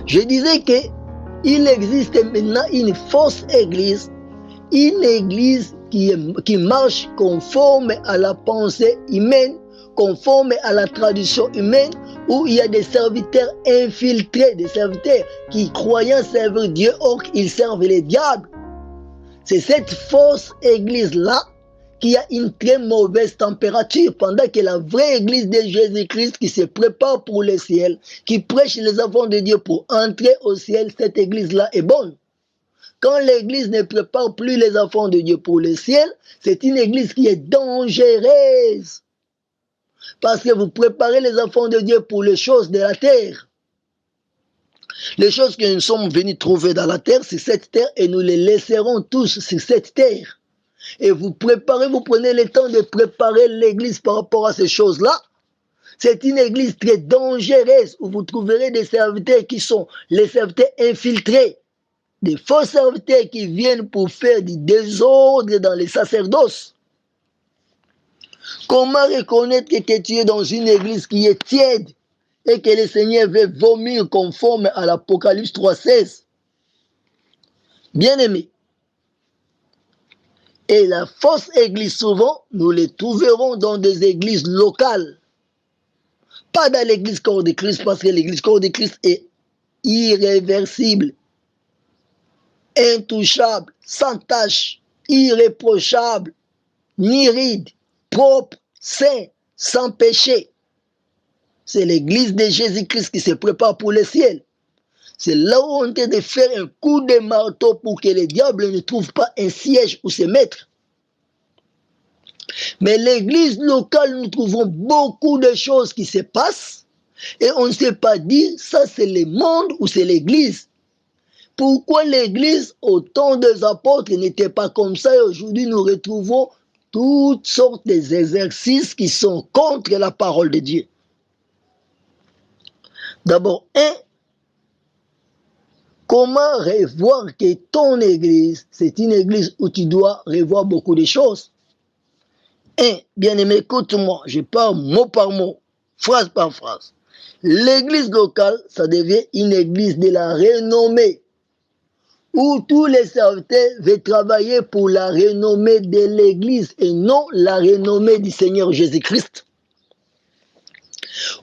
Je disais qu'il existe maintenant une fausse église, une église qui marche conforme à la pensée humaine, conforme à la tradition humaine, où il y a des serviteurs infiltrés, des serviteurs qui croyant servir Dieu, or ils servent les diables. C'est cette fausse église-là qui a une très mauvaise température, pendant que la vraie église de Jésus-Christ qui se prépare pour le ciel, qui prêche les enfants de Dieu pour entrer au ciel, cette église-là est bonne. Quand l'église ne prépare plus les enfants de Dieu pour le ciel, c'est une église qui est dangereuse. Parce que vous préparez les enfants de Dieu pour les choses de la terre. Les choses que nous sommes venus trouver dans la terre, c'est cette terre, et nous les laisserons tous sur cette terre. Et vous préparez, vous prenez le temps de préparer l'église par rapport à ces choses-là. C'est une église très dangereuse où vous trouverez des serviteurs qui sont les serviteurs infiltrés, des faux serviteurs qui viennent pour faire du désordre dans les sacerdoces. Comment reconnaître que tu es dans une église qui est tiède et que le Seigneur veut vomir conforme à l'Apocalypse 3,16? Bien-aimés, et la fausse église, souvent, nous les trouverons dans des églises locales. Pas dans l'église corps de Christ, parce que l'église corps de Christ est irréversible, intouchable, sans tache, irréprochable, ni ride, propre, saint, sans péché. C'est l'église de Jésus-Christ qui se prépare pour le ciel. C'est là où on est de faire un coup de marteau pour que le diable ne trouve pas un siège où se mettre. Mais l'église locale, nous trouvons beaucoup de choses qui se passent et on ne sait pas dire ça c'est le monde ou c'est l'église. Pourquoi l'église au temps des apôtres n'était pas comme ça et aujourd'hui nous retrouvons toutes sortes d'exercices qui sont contre la parole de Dieu? D'abord, comment revoir que ton église, c'est une église où tu dois revoir beaucoup de choses? Bien-aimé, écoute-moi, je parle mot par mot, phrase par phrase. L'église locale, ça devient une église de la renommée, où tous les serviteurs veulent travailler pour la renommée de l'église et non la renommée du Seigneur Jésus-Christ.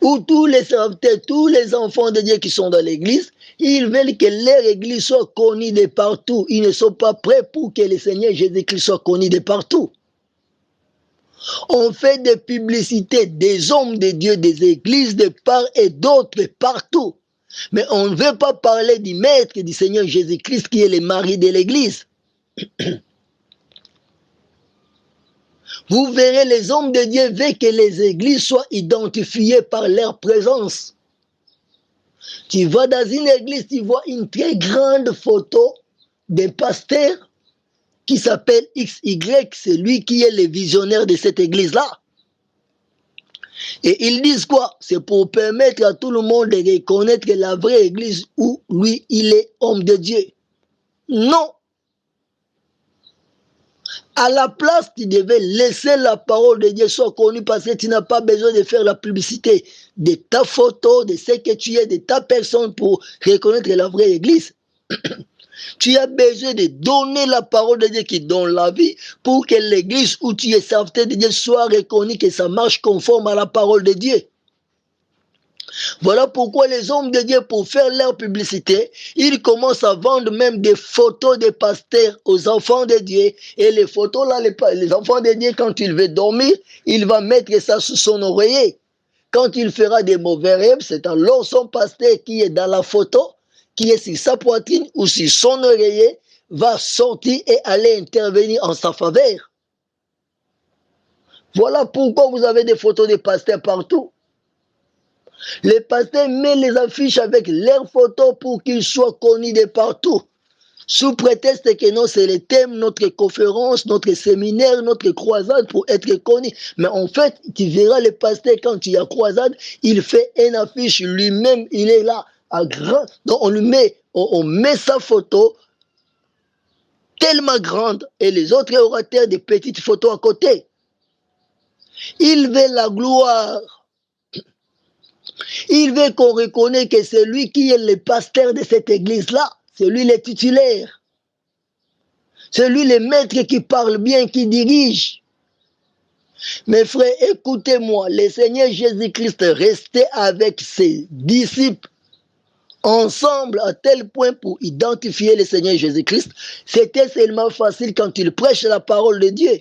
Où tous les serviteurs, tous les enfants de Dieu qui sont dans l'église, ils veulent que leur église soit connue de partout. Ils ne sont pas prêts pour que le Seigneur Jésus-Christ soit connu de partout. On fait des publicités des hommes de Dieu, des églises de part et d'autre partout. Mais on ne veut pas parler du maître du Seigneur Jésus-Christ qui est le mari de l'église. Vous verrez, les hommes de Dieu veulent que les églises soient identifiées par leur présence. Tu vas dans une église, tu vois une très grande photo d'un pasteur qui s'appelle XY, c'est lui qui est le visionnaire de cette église-là. Et ils disent quoi? C'est pour permettre à tout le monde de reconnaître la vraie église où lui, il est homme de Dieu. Non. À la place, tu devais laisser la parole de Dieu soit connue parce que tu n'as pas besoin de faire la publicité de ta photo, de ce que tu es, de ta personne pour reconnaître la vraie église. Tu as besoin de donner la parole de Dieu qui donne la vie pour que l'église où tu es serviteur de Dieu soit reconnue, que ça marche conforme à la parole de Dieu. Voilà pourquoi les hommes de Dieu, pour faire leur publicité, ils commencent à vendre même des photos des pasteurs aux enfants de Dieu. Et les photos là, les enfants de Dieu, quand il veut dormir, il va mettre ça sous son oreiller. Quand il fera des mauvais rêves, c'est alors son pasteur qui est dans la photo, qui est sur sa poitrine ou sur son oreiller, va sortir et aller intervenir en sa faveur. Voilà pourquoi vous avez des photos des pasteurs partout. Les pasteurs mettent les affiches avec leurs photos pour qu'ils soient connus de partout. Sous prétexte que non, c'est le thème, notre conférence, notre séminaire, notre croisade pour être connu. Mais en fait, tu verras le pasteur quand il y a croisade, il fait une affiche lui-même, il est là à grand. Donc on met sa photo tellement grande et les autres orateurs des petites photos à côté. Il veut la gloire. Il veut qu'on reconnaisse que c'est lui qui est le pasteur de cette église-là. C'est lui le titulaire. C'est lui le maître qui parle bien, qui dirige. Mes frères, écoutez-moi, le Seigneur Jésus-Christ restait avec ses disciples ensemble à tel point pour identifier le Seigneur Jésus-Christ. C'était seulement facile quand il prêche la parole de Dieu.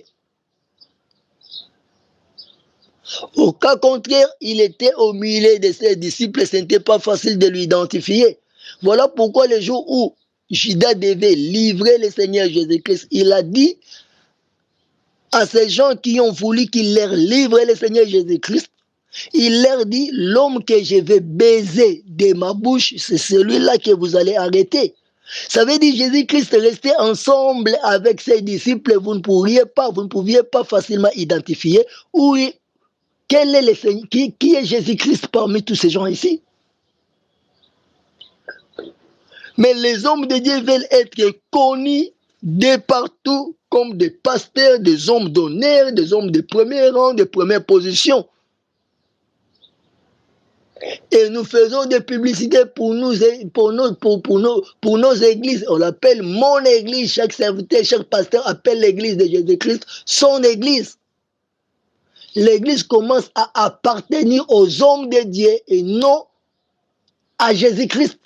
Au cas contraire, il était au milieu de ses disciples, ce n'était pas facile de l'identifier. Voilà pourquoi le jour où Judas devait livrer le Seigneur Jésus-Christ, il a dit à ces gens qui ont voulu qu'il leur livre le Seigneur Jésus-Christ, il leur dit, l'homme que je vais baiser de ma bouche, c'est celui-là que vous allez arrêter. Ça veut dire Jésus-Christ restait ensemble avec ses disciples, vous ne pouviez pas facilement identifier où quel est le Seigneur, qui est Jésus-Christ parmi tous ces gens ici. Mais les hommes de Dieu veulent être connus de partout comme des pasteurs, des hommes d'honneur, des hommes de premier rang, de première position. Et nous faisons des publicités pour nos églises. On l'appelle mon église. Chaque serviteur, chaque pasteur appelle l'église de Jésus-Christ son église. L'église commence à appartenir aux hommes de Dieu et non à Jésus-Christ.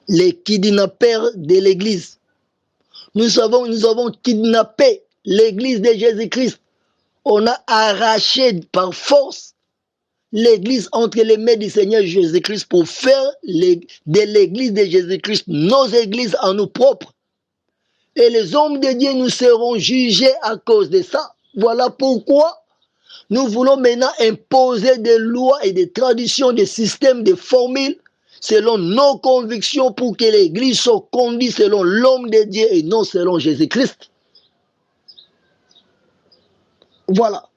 Les kidnappeurs de l'église. Nous avons kidnappé l'église de Jésus-Christ. On a arraché par force l'église entre les mains du Seigneur Jésus-Christ pour faire de l'église de Jésus-Christ nos églises à nous propres. Et les hommes de Dieu nous seront jugés à cause de ça. Voilà pourquoi nous voulons maintenant imposer des lois et des traditions, des systèmes, des formules selon nos convictions pour que l'église soit conduite selon l'homme de Dieu et non selon Jésus-Christ. Voilà.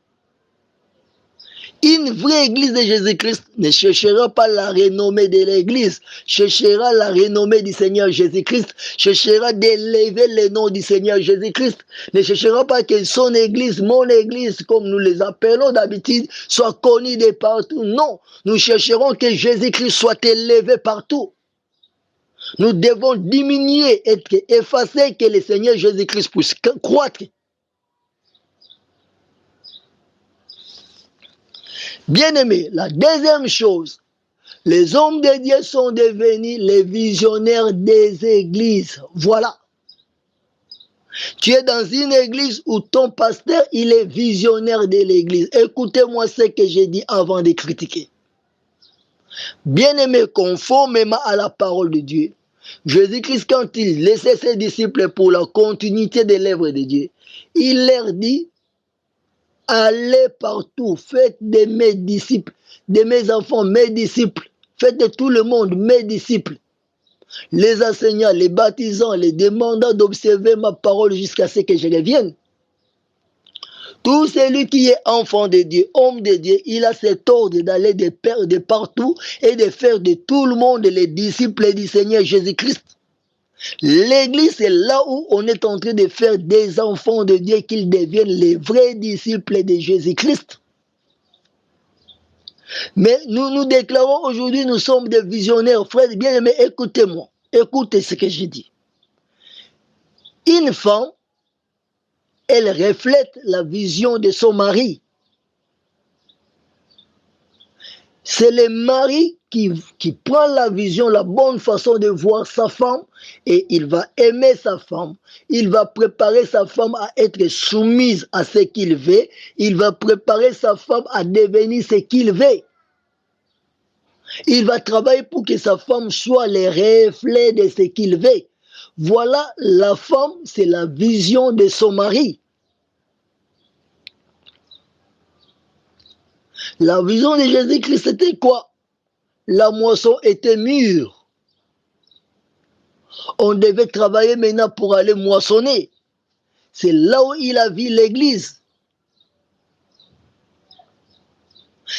Une vraie église de Jésus-Christ ne cherchera pas la renommée de l'église, cherchera la renommée du Seigneur Jésus-Christ, cherchera d'élever le nom du Seigneur Jésus-Christ, ne cherchera pas que son église, mon église, comme nous les appelons d'habitude, soit connue de partout. Non, nous chercherons que Jésus-Christ soit élevé partout. Nous devons diminuer, être effacés, que le Seigneur Jésus-Christ puisse croître. Bien-aimés, la deuxième chose, les hommes de Dieu sont devenus les visionnaires des églises. Voilà. Tu es dans une église où ton pasteur, il est visionnaire de l'église. Écoutez-moi ce que j'ai dit avant de critiquer. Bien-aimés, conformément à la parole de Dieu, Jésus-Christ, quand il laissait ses disciples pour la continuité de l'œuvre de Dieu, il leur dit, allez partout, faites de mes disciples, de mes enfants, mes disciples. Faites de tout le monde mes disciples. Les enseignants, les baptisants, les demandant d'observer ma parole jusqu'à ce que je revienne. Tout celui qui est enfant de Dieu, homme de Dieu, il a cet ordre d'aller de partout et de faire de tout le monde les disciples du Seigneur Jésus-Christ. L'église, c'est là où on est en train de faire des enfants de Dieu, qu'ils deviennent les vrais disciples de Jésus-Christ. Mais nous déclarons aujourd'hui, nous sommes des visionnaires. Frères bien-aimés, écoutez-moi. Écoutez ce que je dis. Une femme, elle reflète la vision de son mari. C'est le mari qui prend la vision, la bonne façon de voir sa femme, et il va aimer sa femme. Il va préparer sa femme à être soumise à ce qu'il veut. Il va préparer sa femme à devenir ce qu'il veut. Il va travailler pour que sa femme soit le reflet de ce qu'il veut. Voilà, la femme, c'est la vision de son mari. La vision de Jésus-Christ, c'était quoi? La moisson était mûre. On devait travailler maintenant pour aller moissonner. C'est là où il a vu l'église.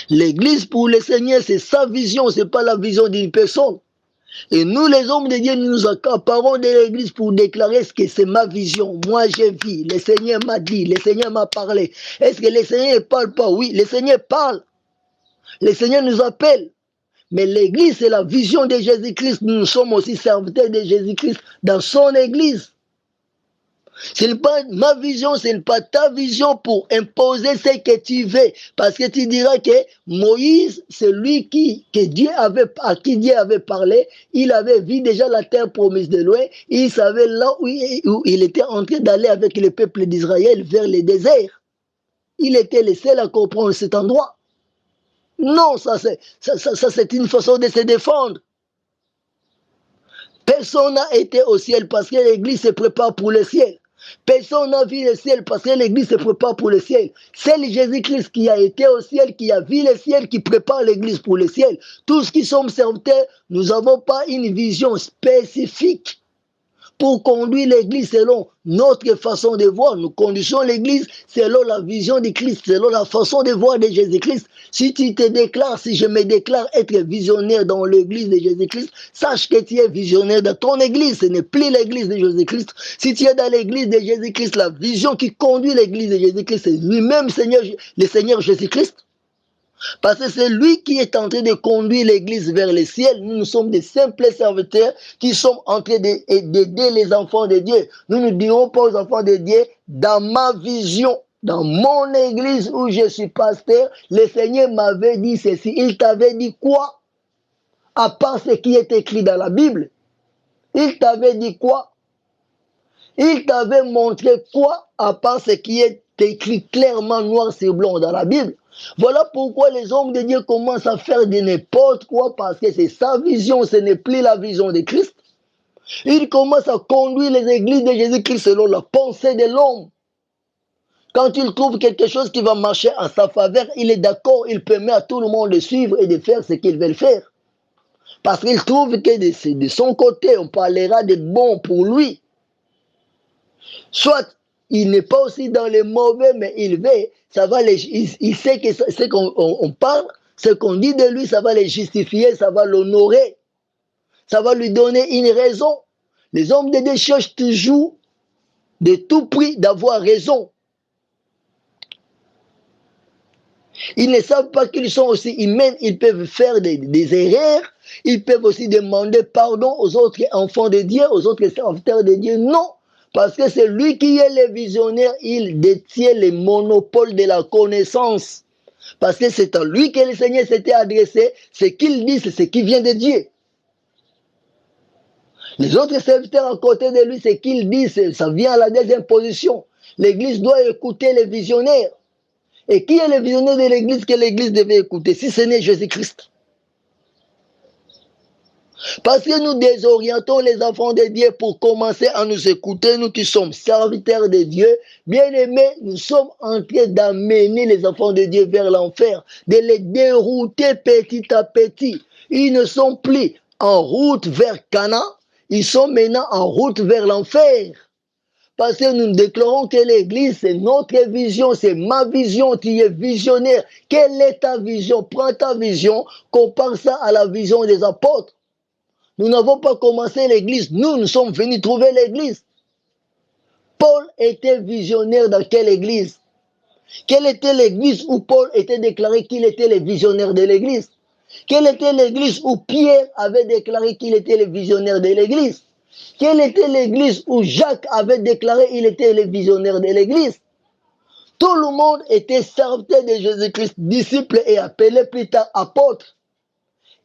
L'église pour le Seigneur, c'est sa vision, ce n'est pas la vision d'une personne. Et nous, les hommes de Dieu, nous nous accaparons de l'église pour déclarer ce que c'est ma vision. Moi, j'ai vu, le Seigneur m'a dit, le Seigneur m'a parlé. Est-ce que le Seigneur ne parle pas? Oui, le Seigneur parle. Le Seigneur nous appelle. Mais l'église, c'est la vision de Jésus-Christ. Nous sommes aussi serviteurs de Jésus-Christ dans son église. Ce n'est pas ma vision, ce n'est pas ta vision pour imposer ce que tu veux. Parce que tu diras que Moïse, c'est lui à qui Dieu avait parlé. Il avait vu déjà la terre promise de loin. Il savait là où il était en train d'aller avec le peuple d'Israël vers le désert. Il était le seul à comprendre cet endroit. Non, ça c'est une façon de se défendre. Personne n'a été au ciel parce que l'église se prépare pour le ciel. Personne n'a vu le ciel parce que l'église se prépare pour le ciel. C'est Jésus-Christ qui a été au ciel, qui a vu le ciel, qui prépare l'église pour le ciel. Tous qui sommes serviteurs, nous n'avons pas une vision spécifique pour conduire l'église selon notre façon de voir. Nous conduisons l'église selon la vision de Christ, selon la façon de voir de Jésus-Christ. Si tu te déclares, si je me déclare être visionnaire dans l'église de Jésus-Christ, sache que tu es visionnaire dans ton église. Ce n'est plus l'église de Jésus-Christ. Si tu es dans l'église de Jésus-Christ, la vision qui conduit l'église de Jésus-Christ, c'est lui-même, le Seigneur Jésus-Christ. Parce que c'est lui qui est en train de conduire l'église vers le ciel. Nous sommes des simples serviteurs qui sommes en train d'aider les enfants de Dieu. Nous ne dirons pas aux enfants de Dieu, dans ma vision, dans mon église où je suis pasteur, le Seigneur m'avait dit ceci. Il t'avait dit quoi? À part ce qui est écrit dans la Bible. Il t'avait dit quoi? Il t'avait montré quoi? À part ce qui est écrit clairement noir sur blanc dans la Bible. Voilà pourquoi les hommes de Dieu commencent à faire de n'importe quoi parce que c'est sa vision, ce n'est plus la vision de Christ. Ils commencent à conduire les églises de Jésus-Christ selon la pensée de l'homme. Quand il trouve quelque chose qui va marcher en sa faveur, il est d'accord, il permet à tout le monde de suivre et de faire ce qu'ils veulent faire. Parce qu'il trouve que de son côté, on parlera de bon pour lui. Soit il n'est pas aussi dans les mauvais, mais il sait que ce qu'on parle, ce qu'on dit de lui, ça va le justifier, ça va l'honorer, ça va lui donner une raison. Les hommes de Dieu cherchent toujours de tout prix d'avoir raison. Ils ne savent pas qu'ils sont aussi humains, ils peuvent faire des erreurs, ils peuvent aussi demander pardon aux autres enfants de Dieu, aux autres serviteurs de Dieu. Non! Parce que c'est lui qui est le visionnaire, il détient le monopole de la connaissance. Parce que c'est à lui que le Seigneur s'était adressé, ce qu'il dit, c'est ce qui vient de Dieu. Les autres serviteurs à côté de lui, ce qu'il dit, ça vient à la deuxième position. L'Église doit écouter les visionnaires. Et qui est le visionnaire de l'Église que l'Église devait écouter, si ce n'est Jésus-Christ? Parce que nous désorientons les enfants de Dieu pour commencer à nous écouter, nous qui sommes serviteurs de Dieu, bien-aimés, nous sommes en train d'amener les enfants de Dieu vers l'enfer, de les dérouter petit à petit. Ils ne sont plus en route vers Canaan, ils sont maintenant en route vers l'enfer. Parce que nous déclarons que l'Église, c'est notre vision, c'est ma vision, tu es visionnaire. Quelle est ta vision? Prends ta vision, compare ça à la vision des apôtres. Nous n'avons pas commencé l'Église, nous sommes venus trouver l'Église. Paul était visionnaire dans quelle Église? Quelle était l'Église où Paul était déclaré qu'il était le visionnaire de l'Église? Quelle était l'Église où Pierre avait déclaré qu'il était le visionnaire de l'Église? Quelle était l'Église où Jacques avait déclaré qu'il était le visionnaire de l'Église? Tout le monde était serviteur de Jésus-Christ, disciple et appelé plus tard apôtre.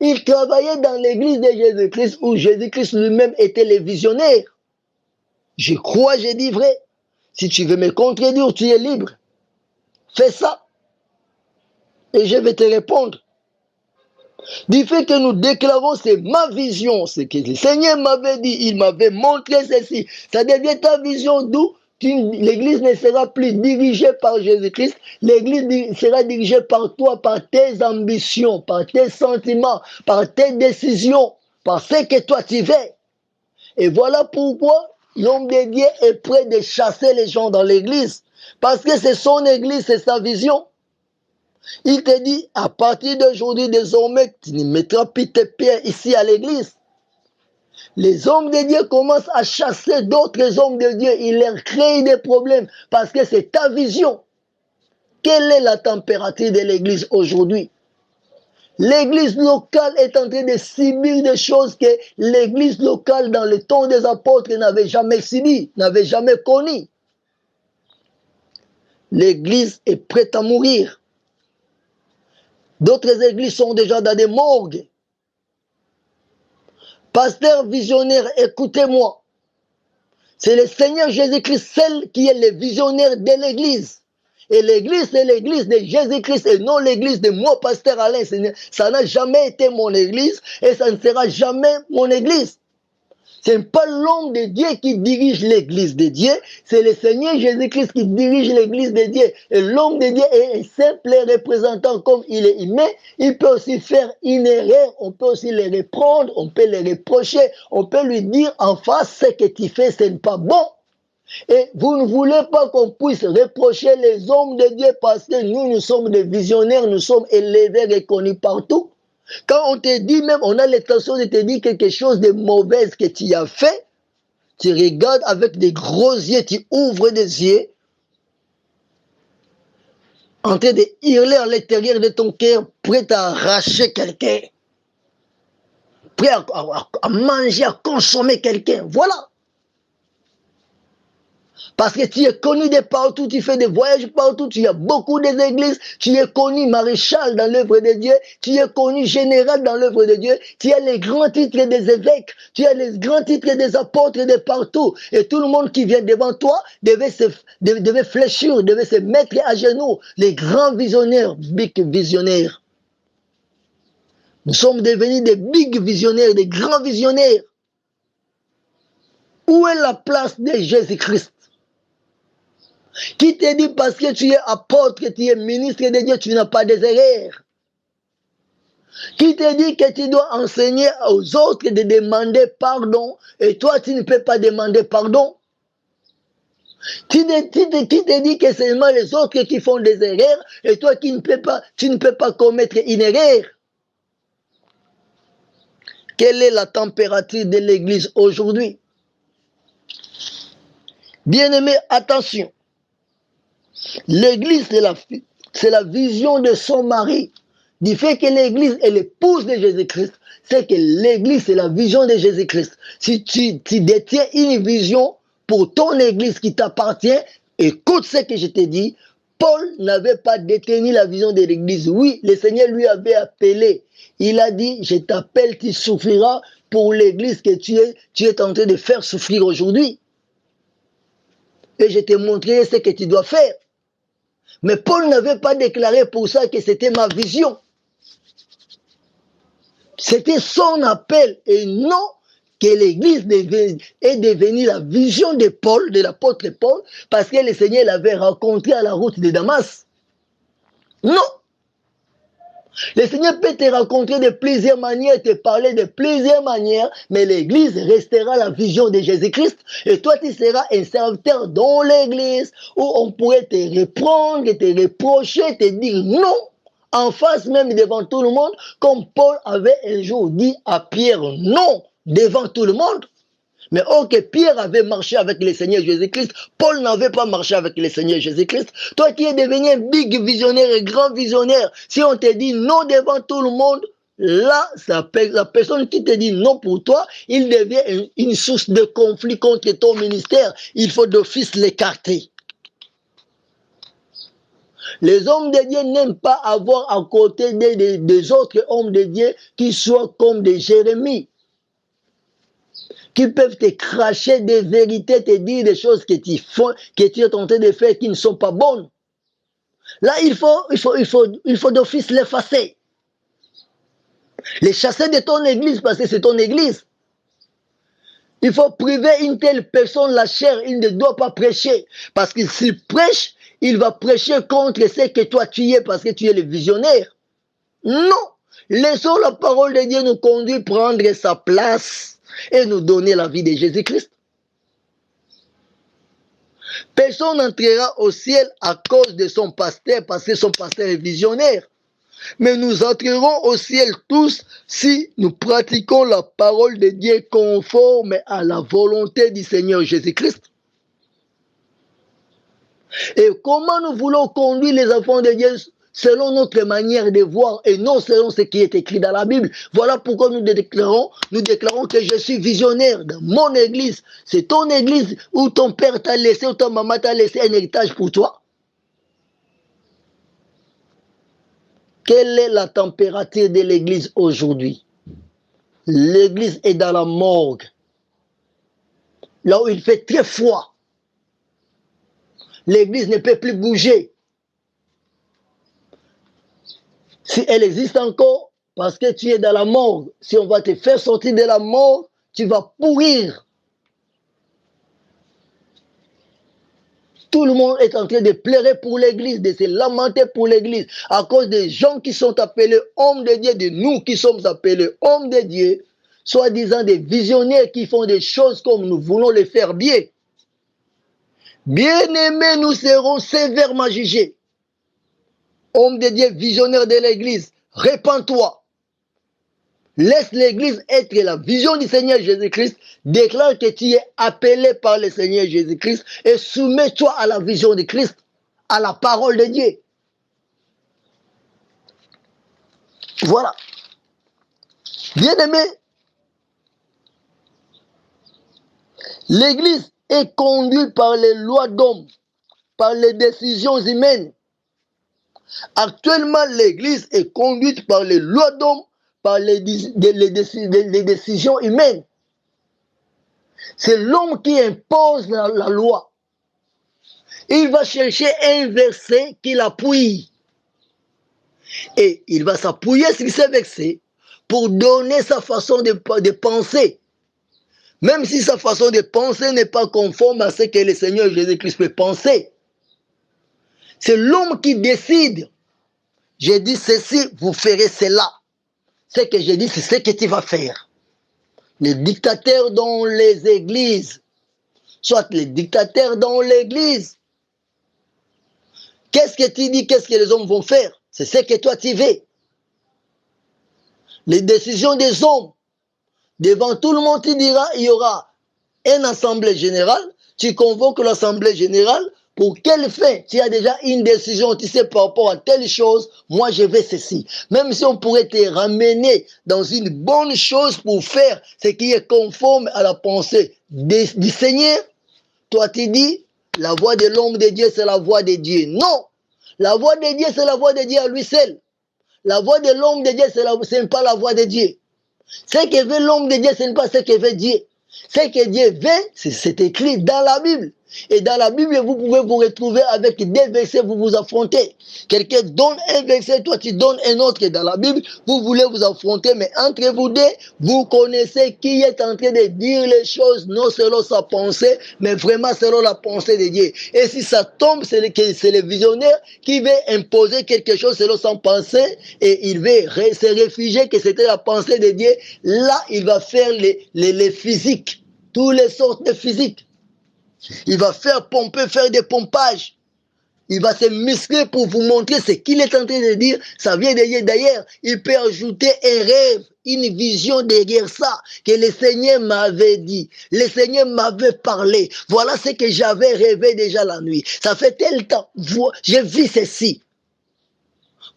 Il travaillait dans l'église de Jésus-Christ où Jésus-Christ lui-même était le visionnaire. Je crois, je dis vrai. Si tu veux me contredire, tu es libre. Fais ça. Et je vais te répondre. Du fait que nous déclarons, c'est ma vision, c'est que le Seigneur m'avait dit, il m'avait montré ceci. Ça devient ta vision d'où l'Église ne sera plus dirigée par Jésus-Christ, l'Église sera dirigée par toi, par tes ambitions, par tes sentiments, par tes décisions, par ce que toi tu veux. Et voilà pourquoi l'homme de Dieu est prêt de chasser les gens dans l'Église, parce que c'est son Église, c'est sa vision. Il te dit, à partir d'aujourd'hui, désormais, tu ne mettras plus tes pieds ici à l'église. Les hommes de Dieu commencent à chasser d'autres hommes de Dieu. Ils leur créent des problèmes parce que c'est ta vision. Quelle est la température de l'église aujourd'hui? L'église locale est en train de subir des choses que l'église locale dans le temps des apôtres n'avait jamais subi, n'avait jamais connu. L'église est prête à mourir. D'autres églises sont déjà dans des morgues. Pasteur visionnaire, écoutez-moi. C'est le Seigneur Jésus-Christ, celle qui est le visionnaire de l'église. Et l'église, c'est l'église de Jésus-Christ et non l'église de moi, pasteur Alain. Ça n'a jamais été mon église et ça ne sera jamais mon église. Ce n'est pas l'homme de Dieu qui dirige l'église de Dieu, c'est le Seigneur Jésus-Christ qui dirige l'église de Dieu. Et l'homme de Dieu est un simple représentant comme il est humain. Il peut aussi faire une erreur, on peut aussi le reprendre, on peut le reprocher, on peut lui dire en face ce que tu fais, ce n'est pas bon. Et vous ne voulez pas qu'on puisse reprocher les hommes de Dieu parce que nous sommes des visionnaires, nous sommes élevés, reconnus partout. Quand on te dit même, on a l'intention de te dire quelque chose de mauvais que tu as fait, tu regardes avec des gros yeux, tu ouvres des yeux, en train de hurler à l'intérieur de ton cœur, prêt à arracher quelqu'un, prêt à manger, à consommer quelqu'un. Voilà. Parce que tu es connu de partout, tu fais des voyages partout, tu as beaucoup d'églises, tu es connu maréchal dans l'œuvre de Dieu, tu es connu général dans l'œuvre de Dieu, tu as les grands titres des évêques, tu as les grands titres des apôtres de partout. Et tout le monde qui vient devant toi devait fléchir, devait se mettre à genoux. Les grands visionnaires, big visionnaires. Nous sommes devenus des big visionnaires, des grands visionnaires. Où est la place de Jésus-Christ? Qui te dit parce que tu es apôtre, que tu es ministre de Dieu, tu n'as pas des erreurs? Qui te dit que tu dois enseigner aux autres de demander pardon et toi tu ne peux pas demander pardon? Qui te dit que c'est seulement les autres qui font des erreurs et toi tu ne peux pas commettre une erreur? Quelle est la température de l'église aujourd'hui? Bien-aimés, attention. L'église, c'est la vision de son mari. Du fait que l'église est l'épouse de Jésus-Christ, c'est que l'église, c'est la vision de Jésus-Christ. Si tu détiens une vision pour ton église qui t'appartient, écoute ce que je te dis. Paul n'avait pas détenu la vision de l'église. Oui, le Seigneur lui avait appelé. Il a dit, je t'appelle, tu souffriras pour l'église que tu es en train de faire souffrir aujourd'hui. Et je te montrerai ce que tu dois faire. Mais Paul n'avait pas déclaré pour ça que c'était ma vision. C'était son appel et non que l'église est devenue la vision de Paul, de l'apôtre Paul, parce que le Seigneur l'avait rencontré à la route de Damas. Non. Le Seigneur peut te rencontrer de plusieurs manières, te parler de plusieurs manières, mais l'église restera la vision de Jésus-Christ. Et toi, tu seras un serviteur dans l'église où on pourrait te reprendre, te reprocher, te dire non, en face même devant tout le monde, comme Paul avait un jour dit à Pierre non, devant tout le monde. Mais que Pierre avait marché avec le Seigneur Jésus-Christ, Paul n'avait pas marché avec le Seigneur Jésus-Christ. Toi qui es devenu un big visionnaire et grand visionnaire, si on te dit non devant tout le monde, là, la personne qui te dit non pour toi, il devient une source de conflit contre ton ministère. Il faut d'office l'écarter. Les hommes de Dieu n'aiment pas avoir à côté des autres hommes de Dieu qui soient comme des Jérémie, qui peuvent te cracher des vérités, te dire des choses que tu es en train de faire qui ne sont pas bonnes. Là, il faut d'office l'effacer. Les chasser de ton église parce que c'est ton église. Il faut priver une telle personne la chair, il ne doit pas prêcher. Parce que s'il prêche, il va prêcher contre ce que toi tu es parce que tu es le visionnaire. Non, laissons la parole de Dieu nous conduire prendre sa place et nous donner la vie de Jésus-Christ. Personne n'entrera au ciel à cause de son pasteur, parce que son pasteur est visionnaire. Mais nous entrerons au ciel tous si nous pratiquons la parole de Dieu conforme à la volonté du Seigneur Jésus-Christ. Et comment nous voulons conduire les enfants de Dieu selon notre manière de voir et non selon ce qui est écrit dans la Bible. Voilà pourquoi nous déclarons que je suis visionnaire dans mon église. C'est ton église où ton père t'a laissé, où ta maman t'a laissé un héritage pour toi. Quelle est la température de l'église aujourd'hui? L'église est dans la morgue, là où il fait très froid. L'église ne peut plus bouger. Si elle existe encore, parce que tu es dans la morgue, si on va te faire sortir de la morgue, tu vas pourrir. Tout le monde est en train de pleurer pour l'église, de se lamenter pour l'église, à cause des gens qui sont appelés hommes de Dieu, de nous qui sommes appelés hommes de Dieu, soi-disant des visionnaires qui font des choses comme nous voulons les faire bien. Bien-aimés, nous serons sévèrement jugés. Homme de Dieu, visionnaire de l'église, répands-toi. Laisse l'église être la vision du Seigneur Jésus-Christ. Déclare que tu es appelé par le Seigneur Jésus-Christ et soumets-toi à la vision de Christ, à la parole de Dieu. Voilà. Bien-aimé, l'église est conduite par les lois d'hommes, par les décisions humaines. Actuellement, l'église est conduite par les lois d'hommes, par les décisions humaines. C'est l'homme qui impose la loi. Il va chercher un verset qui l'appuie. Et il va s'appuyer sur ce verset pour donner sa façon de penser. Même si sa façon de penser n'est pas conforme à ce que le Seigneur Jésus-Christ peut penser. C'est l'homme qui décide. J'ai dit ceci, vous ferez cela. Ce que j'ai dit, c'est ce que tu vas faire. Les dictateurs dans les églises, soit les dictateurs dans l'église, qu'est-ce que tu dis, qu'est-ce que les hommes vont faire? C'est ce que toi tu veux. Les décisions des hommes, devant tout le monde, tu diras, il y aura une assemblée générale, tu convoques l'assemblée générale, pour quelle fin? Tu as déjà une décision, tu sais par rapport à telle chose, moi je vais ceci. Même si on pourrait te ramener dans une bonne chose pour faire ce qui est conforme à la pensée du Seigneur, toi tu dis, la voix de l'homme de Dieu c'est la voix de Dieu. Non! La voix de Dieu c'est la voix de Dieu à lui seul. La voix de l'homme de Dieu ce n'est pas la voix de Dieu. Ce que veut l'homme de Dieu ce n'est pas ce que veut Dieu. Ce que Dieu veut, c'est écrit dans la Bible. Et dans la Bible, vous pouvez vous retrouver avec des versets, vous vous affrontez. Quelqu'un donne un verset, toi tu donnes un autre dans la Bible, vous voulez vous affronter, mais entre vous deux, vous connaissez qui est en train de dire les choses, non selon sa pensée, mais vraiment selon la pensée de Dieu. Et si ça tombe, c'est le visionnaire qui veut imposer quelque chose selon son pensée, et il veut se réfugier que c'était la pensée de Dieu. Là, il va faire les physiques, toutes les sortes de physiques. Il va faire pomper, faire des pompages. Il va se muscler pour vous montrer ce qu'il est en train de dire. Ça vient de Dieu. D'ailleurs, il peut ajouter un rêve, une vision derrière ça, que le Seigneur m'avait dit. Le Seigneur m'avait parlé. Voilà ce que j'avais rêvé déjà la nuit. Ça fait tel temps. J'ai vu ceci.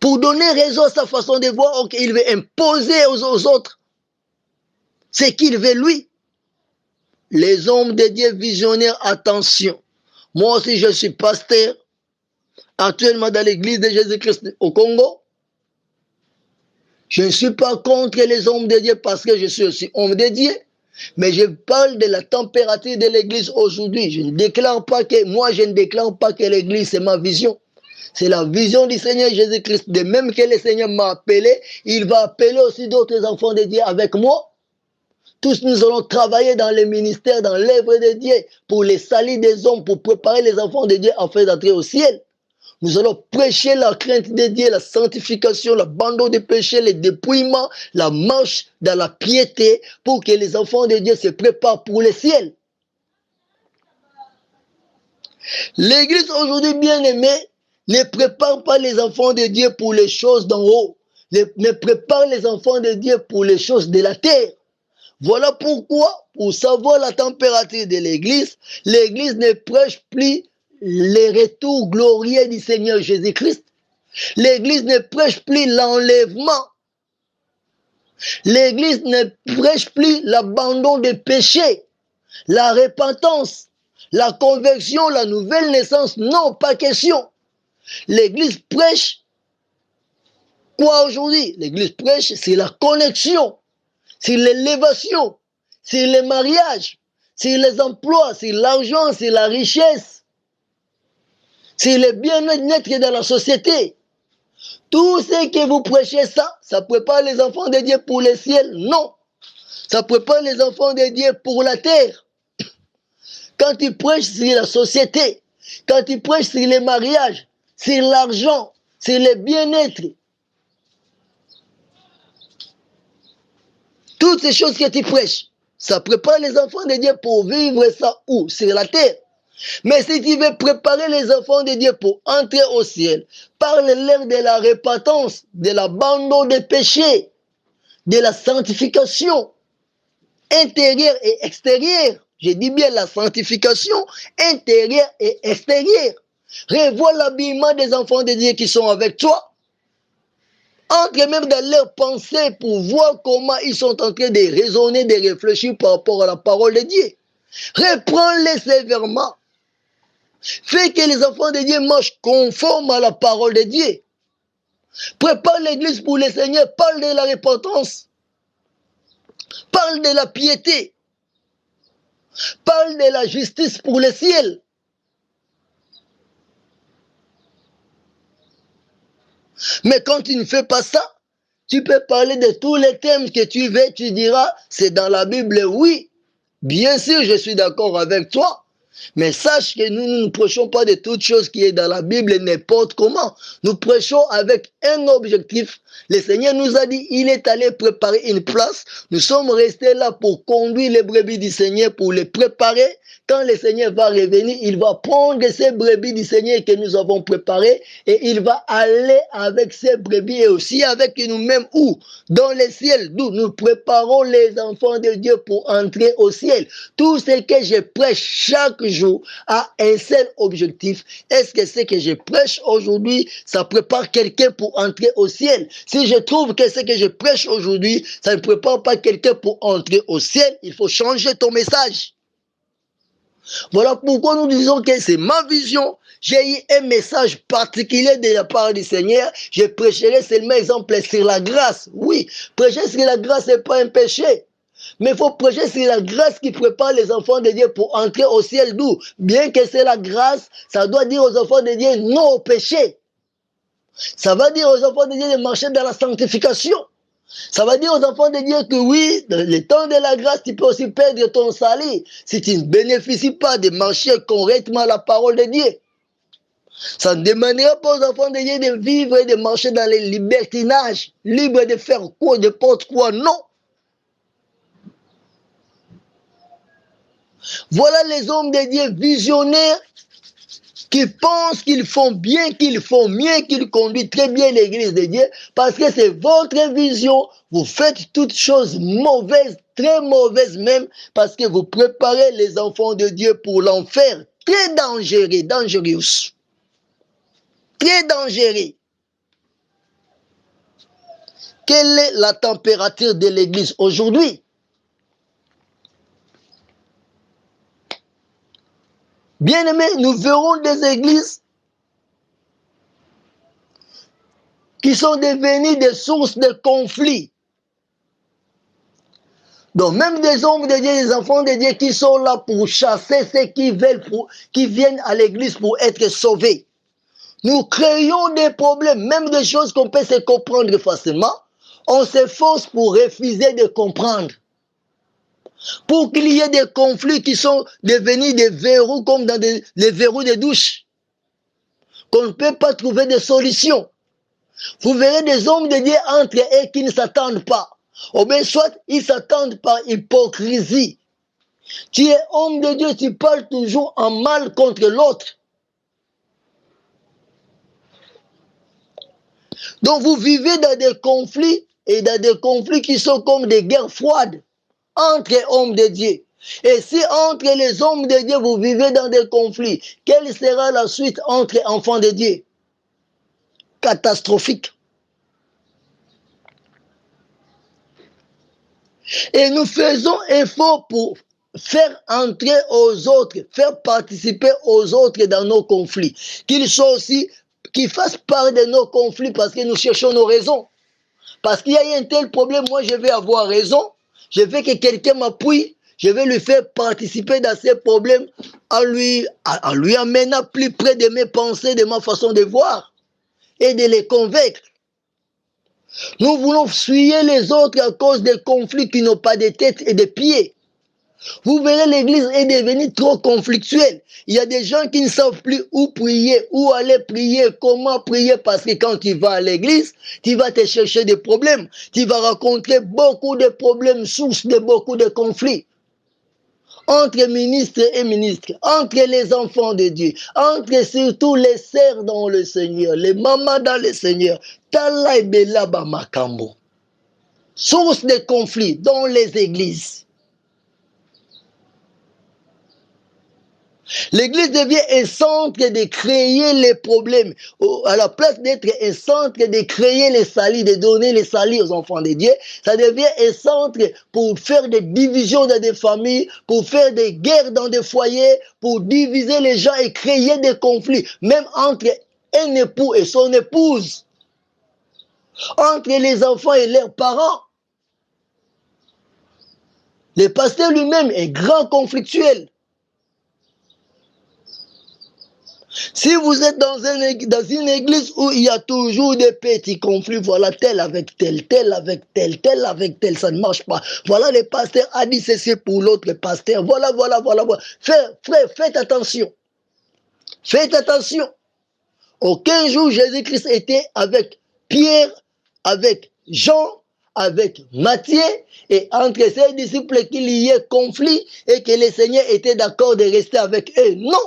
Pour donner raison à sa façon de voir, il veut imposer aux autres ce qu'il veut lui. Les hommes de Dieu visionnaires, attention. Moi aussi, je suis pasteur, actuellement dans l'église de Jésus-Christ au Congo. Je ne suis pas contre les hommes de Dieu parce que je suis aussi homme de Dieu. Mais je parle de la température de l'église aujourd'hui. Je ne déclare pas que l'église c'est ma vision. C'est la vision du Seigneur Jésus-Christ. De même que le Seigneur m'a appelé, il va appeler aussi d'autres enfants de Dieu avec moi. Tous nous allons travailler dans les ministères, dans l'œuvre de Dieu, pour les salir des hommes, pour préparer les enfants de Dieu afin d'entrer au ciel. Nous allons prêcher la crainte de Dieu, la sanctification, l'abandon des péchés, le dépouillement, la marche dans la piété, pour que les enfants de Dieu se préparent pour le ciel. L'église aujourd'hui, bien aimée, ne prépare pas les enfants de Dieu pour les choses d'en haut, ne prépare les enfants de Dieu pour les choses de la terre. Voilà pourquoi, pour savoir la température de l'église ne prêche plus les retours glorieux du Seigneur Jésus-Christ. L'église ne prêche plus l'enlèvement. L'église ne prêche plus l'abandon des péchés, la repentance, la conversion, la nouvelle naissance. Non, pas question. L'église prêche quoi aujourd'hui? L'église prêche, c'est la connexion, c'est l'élévation, c'est le mariage, c'est les emplois, c'est l'argent, c'est la richesse, c'est le bien-être dans la société. Tout ce que vous prêchez, ça prépare les enfants de Dieu pour le ciel. Non, ça prépare les enfants de Dieu pour la terre. Quand tu prêches sur la société, quand tu prêches sur les mariages, sur l'argent, sur le bien-être, toutes ces choses que tu prêches, ça prépare les enfants de Dieu pour vivre ça où? Sur la terre. Mais si tu veux préparer les enfants de Dieu pour entrer au ciel, parle-leur de la repentance, de l'abandon des péchés, de la sanctification intérieure et extérieure. Je dis bien la sanctification intérieure et extérieure. Revois l'habillement des enfants de Dieu qui sont avec toi. Entre même dans leurs pensées pour voir comment ils sont en train de raisonner, de réfléchir par rapport à la parole de Dieu. Reprends-les sévèrement. Fais que les enfants de Dieu marchent conformes à la parole de Dieu. Prépare l'église pour le Seigneur. Parle de la repentance. Parle de la piété. Parle de la justice pour le ciel. Mais quand tu ne fais pas ça, tu peux parler de tous les thèmes que tu veux. Tu diras, c'est dans la Bible, oui. Bien sûr, je suis d'accord avec toi. Mais sache que nous ne prêchons pas de toutes choses qui est dans la Bible n'importe comment. Nous prêchons avec un objectif. Le Seigneur nous a dit, il est allé préparer une place. Nous sommes restés là pour conduire les brebis du Seigneur, pour les préparer. Quand le Seigneur va revenir, il va prendre ces brebis du Seigneur que nous avons préparées et il va aller avec ces brebis et aussi avec nous-mêmes où? Dans le ciel, d'où nous préparons les enfants de Dieu pour entrer au ciel. Tout ce que je prêche chaque jour a un seul objectif. Est-ce que ce que je prêche aujourd'hui, ça prépare quelqu'un pour entrer au ciel? Si je trouve que ce que je prêche aujourd'hui, ça ne prépare pas quelqu'un pour entrer au ciel, il faut changer ton message. Voilà pourquoi nous disons que c'est ma vision. J'ai eu un message particulier de la part du Seigneur. Je prêcherai seulement exemple sur la grâce. Oui, prêcher sur la grâce, ce n'est pas un péché. Mais il faut prêcher sur la grâce qui prépare les enfants de Dieu pour entrer au ciel d'où? Bien que c'est la grâce, ça doit dire aux enfants de Dieu non au péché. Ça va dire aux enfants de Dieu de marcher dans la sanctification. Ça va dire aux enfants de Dieu que oui, dans le temps de la grâce, tu peux aussi perdre ton salut si tu ne bénéficies pas de marcher correctement la parole de Dieu. Ça ne demandera pas aux enfants de Dieu de vivre et de marcher dans le libertinage, libre de faire quoi, n'importe quoi, non. Voilà les hommes de Dieu visionnaires qui pensent qu'ils font bien, qu'ils font mieux, qu'ils conduisent très bien l'église de Dieu, parce que c'est votre vision. Vous faites toutes choses mauvaises, très mauvaises même, parce que vous préparez les enfants de Dieu pour l'enfer. Très dangereux, dangereux. Très dangereux. Quelle est la température de l'église aujourd'hui? Bien-aimés, nous verrons des églises qui sont devenues des sources de conflits. Donc même des hommes de Dieu, des enfants de Dieu qui sont là pour chasser ceux qui veulent, qui viennent à l'église pour être sauvés. Nous créons des problèmes, même des choses qu'on peut se comprendre facilement. On s'efforce pour refuser de comprendre. Pour qu'il y ait des conflits qui sont devenus des verrous comme dans les verrous de douche. Qu'on ne peut pas trouver de solution. Vous verrez des hommes de Dieu entre eux qui ne s'attendent pas. Ou bien soit ils s'attendent par hypocrisie. Tu es homme de Dieu, tu parles toujours en mal contre l'autre. Donc vous vivez dans des conflits et dans des conflits qui sont comme des guerres froides entre hommes de Dieu. Et si entre les hommes de Dieu vous vivez dans des conflits, quelle sera la suite entre enfants de Dieu? catastrophique. Et nous faisons effort pour faire entrer aux autres, faire participer aux autres dans nos conflits. Qu'ils soient aussi, qu'ils fassent part de nos conflits parce que nous cherchons nos raisons. Parce qu'il y a un tel problème, moi je vais avoir raison, je veux que quelqu'un m'appuie, je vais lui faire participer dans ces problèmes en lui amenant plus près de mes pensées, de ma façon de voir et de les convaincre. Nous voulons fuir les autres à cause des conflits qui n'ont pas de tête et de pieds. Vous verrez, l'église est devenue trop conflictuelle. Il y a des gens qui ne savent plus où prier, où aller prier, comment prier, parce que quand tu vas à l'église, tu vas te chercher des problèmes. Tu vas rencontrer beaucoup de problèmes, source de beaucoup de conflits. Entre ministres et ministres, entre les enfants de Dieu, entre surtout les sœurs dans le Seigneur, les mamans dans le Seigneur. Tala et Bela Bamakambo. Source de conflits dans les églises. L'église devient un centre de créer les problèmes. À la place d'être un centre de créer les salis, de donner les salis aux enfants de Dieu, ça devient un centre pour faire des divisions dans des familles, pour faire des guerres dans des foyers, pour diviser les gens et créer des conflits, même entre un époux et son épouse, entre les enfants et leurs parents. Le pasteur lui-même est grand conflictuel. Si vous êtes dans une église où il y a toujours des petits conflits, voilà, tel avec tel, tel avec tel, tel avec tel, ça ne marche pas. Voilà, le pasteur a dit ceci pour l'autre pasteur. Voilà. Frère, faites attention. Faites attention. Aucun jour, Jésus-Christ était avec Pierre, avec Jean, avec Matthieu, et entre ses disciples qu'il y ait conflit et que le Seigneur était d'accord de rester avec eux. Non.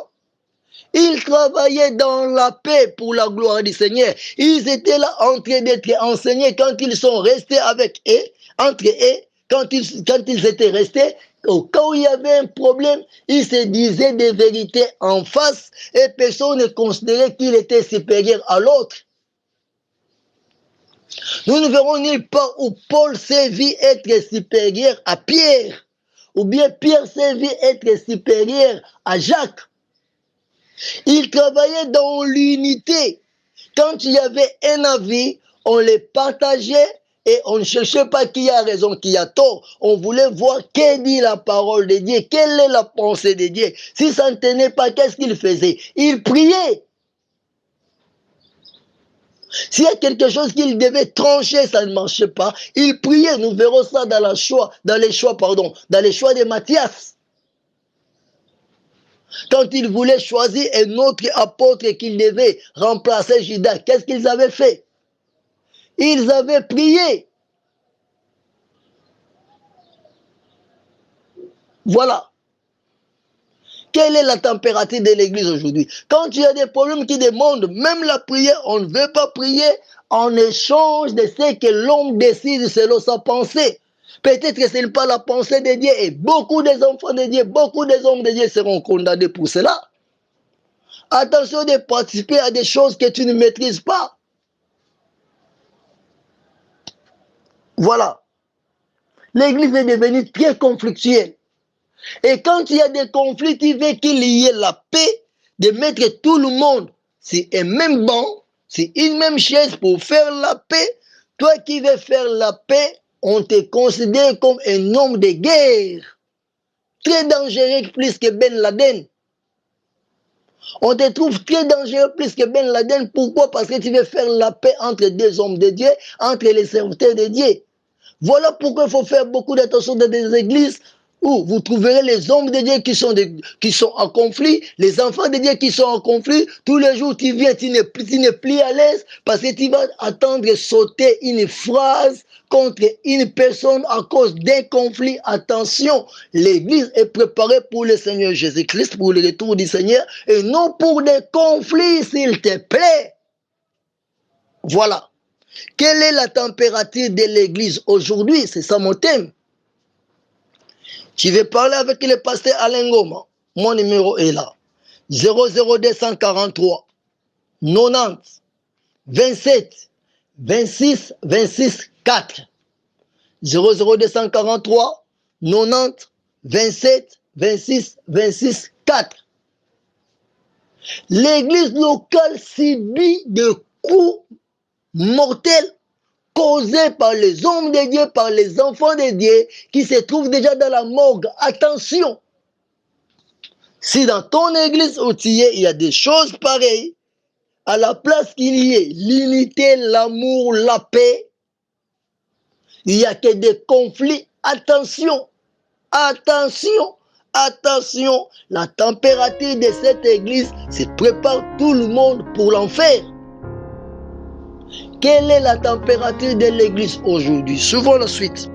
Ils travaillaient dans la paix pour la gloire du Seigneur. Ils étaient là en train d'être enseignés quand ils sont restés avec eux, entre eux, quand ils étaient restés. Au cas où il y avait un problème, ils se disaient des vérités en face et personne ne considérait qu'il était supérieur à l'autre. Nous ne verrons nulle part où Paul s'est vu être supérieur à Pierre, ou bien Pierre s'est vu être supérieur à Jacques. Ils travaillaient dans l'unité. Quand il y avait un avis, on les partageait et on ne cherchait pas qui a raison, qui a tort. On voulait voir qu'est dit la parole de Dieu, quelle est la pensée de Dieu. Si ça ne tenait pas, qu'est-ce qu'ils faisaient? Ils priaient. S'il y a quelque chose qu'ils devaient trancher, ça ne marchait pas. Ils priaient. Nous verrons ça dans les choix de Matthias. Quand ils voulaient choisir un autre apôtre qu'ils devaient remplacer Judas, qu'est-ce qu'ils avaient fait? Ils avaient prié. Voilà. Quelle est la température de l'église aujourd'hui? Quand il y a des problèmes qui demandent même la prière, on ne veut pas prier en échange de ce que l'homme décide selon sa pensée. Peut-être que ce n'est pas la pensée de Dieu et beaucoup des enfants de Dieu, beaucoup des hommes de Dieu seront condamnés pour cela. Attention de participer à des choses que tu ne maîtrises pas. Voilà. L'église est devenue très conflictuelle. Et quand il y a des conflits, tu veux qu'il y ait la paix, de mettre tout le monde sur un même banc, sur une même chaise pour faire la paix. Toi qui veux faire la paix, on te considère comme un homme de guerre. Très dangereux plus que Ben Laden. On te trouve très dangereux plus que Ben Laden. Pourquoi? Parce que tu veux faire la paix entre deux hommes de Dieu, entre les serviteurs de Dieu. Voilà pourquoi il faut faire beaucoup d'attention dans des églises où vous trouverez les hommes de Dieu qui sont en conflit, les enfants de Dieu qui sont en conflit. Tous les jours, tu viens, tu n'es plus à l'aise parce que tu vas attendre sauter une phrase contre une personne à cause d'un conflit. Attention, l'église est préparée pour le Seigneur Jésus-Christ, pour le retour du Seigneur, et non pour des conflits, s'il te plaît. Voilà. Quelle est la température de l'église aujourd'hui? C'est ça mon thème. Tu veux parler avec le pasteur Alain Goma? Mon numéro est là. 00243 90 27, 26, 26, 4. 00243, 90, 27, 26, 26, 4. L'église locale subit de coups mortels causés par les hommes de Dieu, par les enfants de Dieu qui se trouvent déjà dans la morgue. Attention! Si dans ton église où tu es, il y a des choses pareilles, à la place qu'il y ait l'unité, l'amour, la paix, il n'y a que des conflits. Attention! Attention! Attention! La température de cette église se prépare tout le monde pour l'enfer. Quelle est la température de l'église aujourd'hui? Suivons la suite.